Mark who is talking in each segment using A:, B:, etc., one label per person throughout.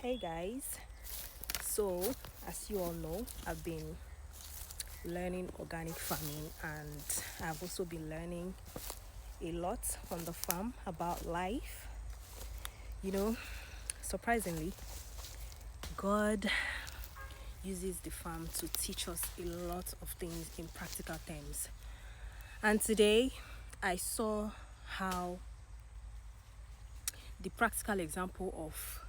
A: Hey guys, so as you all know, I've been learning organic farming and I've also been learning a lot on the farm about life. You know, surprisingly, God uses the farm to teach us a lot of things in practical terms. And today, I saw how the practical example of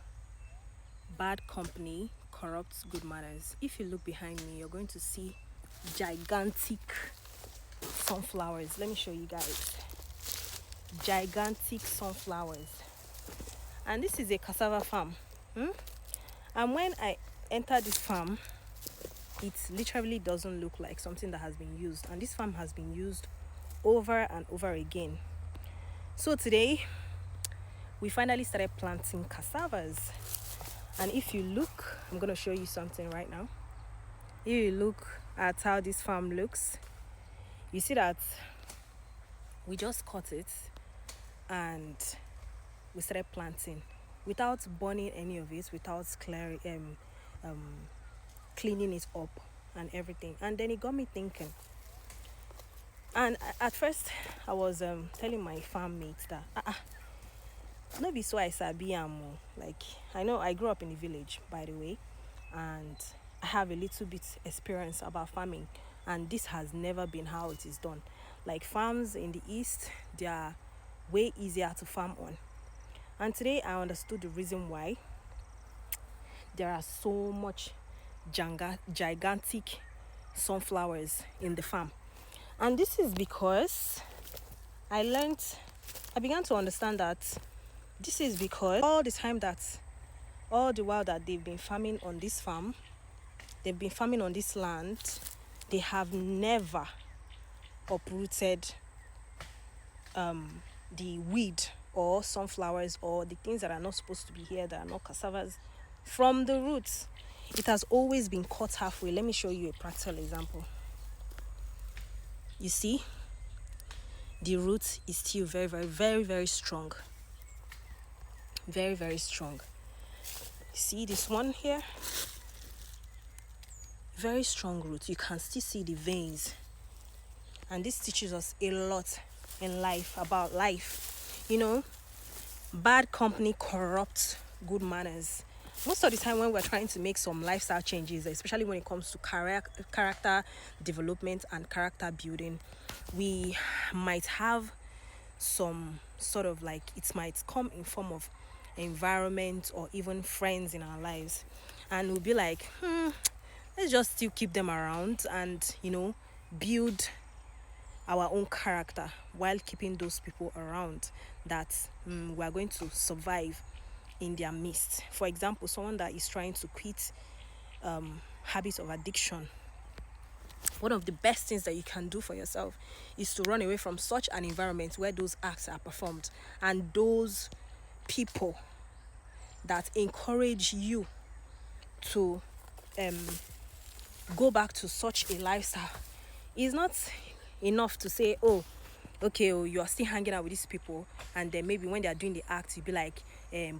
A: bad company corrupts good manners. If you look behind me, you're going to see gigantic sunflowers. Let me show you guys. Gigantic sunflowers. And this is a cassava farm. And when I enter this farm, it literally doesn't look like something that has been used. And this farm has been used over and over again. So today, we finally started planting cassavas. And if you look, I'm going to show you something right now. If you look at how this farm looks, you see that we just cut it and we started planting without burning any of it, without cleaning it up and everything. And then it got me thinking. And at first, I was telling my farm mates that no be so I sabi like I know I grew up in the village, by the way, and I have a little bit experience about farming, and this has never been how it is done. Like farms in the east, they are way easier to farm on. And today I understood the reason why there are so much gigantic sunflowers in the farm. And this is because I began to understand that this is because all the while that they've been farming on this farm, they've been farming on this land, they have never uprooted the weed or sunflowers or the things that are not supposed to be here, that are not cassavas, from the roots. It has always been cut halfway. Let me show you a practical example. You see, the root is still very, very, very, very strong. Very, very strong. See this one here? Very strong root. You can still see the veins. And this teaches us a lot in life, about life. You know, bad company corrupts good manners. Most of the time when we're trying to make some lifestyle changes, especially when it comes to character development and character building, we might have some sort of like, it might come in form of environment or even friends in our lives, and we'll be like, let's just still keep them around and, you know, build our own character while keeping those people around that we are going to survive in their midst. For example, someone that is trying to quit habits of addiction, one of the best things that you can do for yourself is to run away from such an environment where those acts are performed, and those people that encourage you to go back to such a lifestyle. Is not enough to say, oh, okay, you are still hanging out with these people, and then maybe when they are doing the act, you'll be like,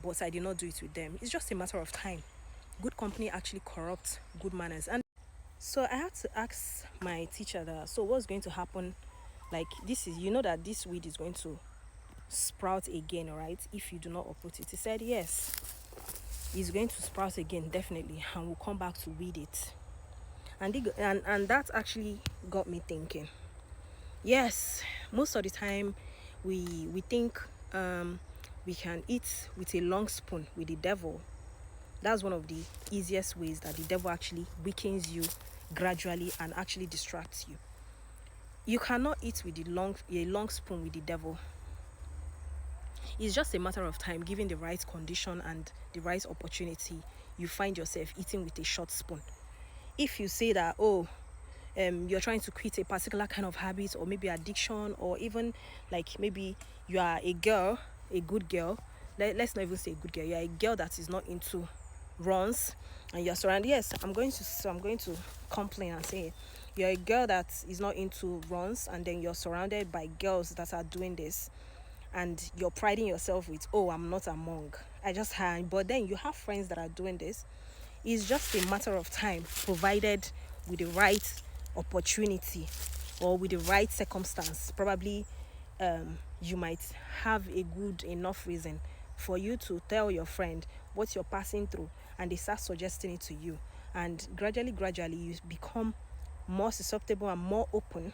A: but I did not do it with them. It's just a matter of time. Good company actually corrupts good manners. And so I had to ask my teacher that, so what's going to happen? Like, this is, you know that this weed is going to sprout again, right? If you do not uproot it. He said, yes, it's going to sprout again, definitely, and we'll come back to weed it. And that actually got me thinking. Yes, most of the time we think we can eat with a long spoon with the devil. That's one of the easiest ways that the devil actually weakens you gradually and actually distracts you. You cannot eat with a long spoon with the devil. It's just a matter of time, given the right condition and the right opportunity, you find yourself eating with a short spoon. If you say that, you're trying to quit a particular kind of habit, or maybe addiction, or even like maybe you are a girl, a good girl. Let's not even say good girl. You are a girl that is not into runs, and you're surrounded. Yes, I'm going to complain and say you're a girl that is not into runs, and then you're surrounded by girls that are doing this, and you're priding yourself with, oh, I'm not among. I just had, but then you have friends that are doing this. It's just a matter of time, provided with the right opportunity or with the right circumstance. Probably you might have a good enough reason for you to tell your friend what you're passing through, and they start suggesting it to you. And gradually, you become more susceptible and more open.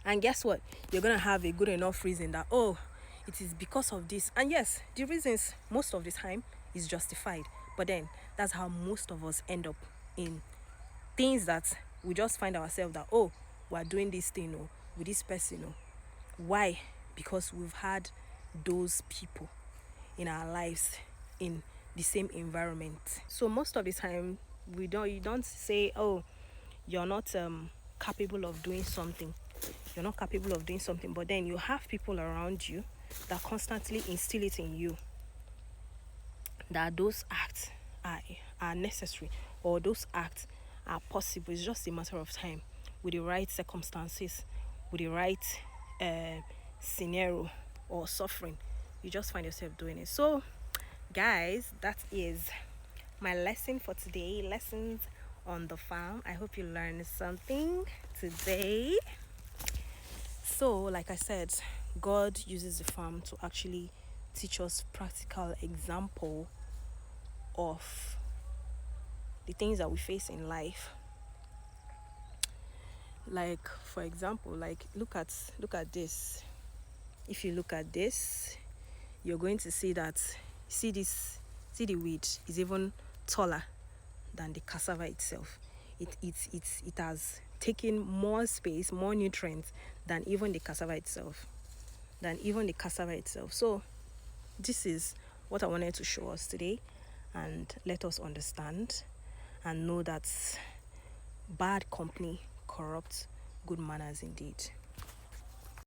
A: And guess what? You're going to have a good enough reason that, oh, it is because of this. And yes, the reasons most of the time is justified. But then that's how most of us end up in things that we just find ourselves that, oh, we're doing this thing, oh, with this person. Oh. Why? Because we've had those people in our lives in the same environment. So most of the time, you don't say, oh, you're not capable of doing something. You're not capable of doing something, but then you have people around you that constantly instill it in you that those acts are necessary, or those acts are possible. It's just a matter of time, with the right circumstances, with the right scenario or suffering. You just find yourself doing it. So, guys, that is my lesson for today. Lessons on the farm. I hope you learned something today. So, like I said, God uses the farm to actually teach us practical example of the things that we face in life. Like, for example, like look at this. If you look at this, you're going to see that, see the weed is even taller than the cassava itself. It has taken more space, more nutrients than even the cassava itself. So this is what I wanted to show us today, and let us understand and know that bad company corrupts good manners indeed.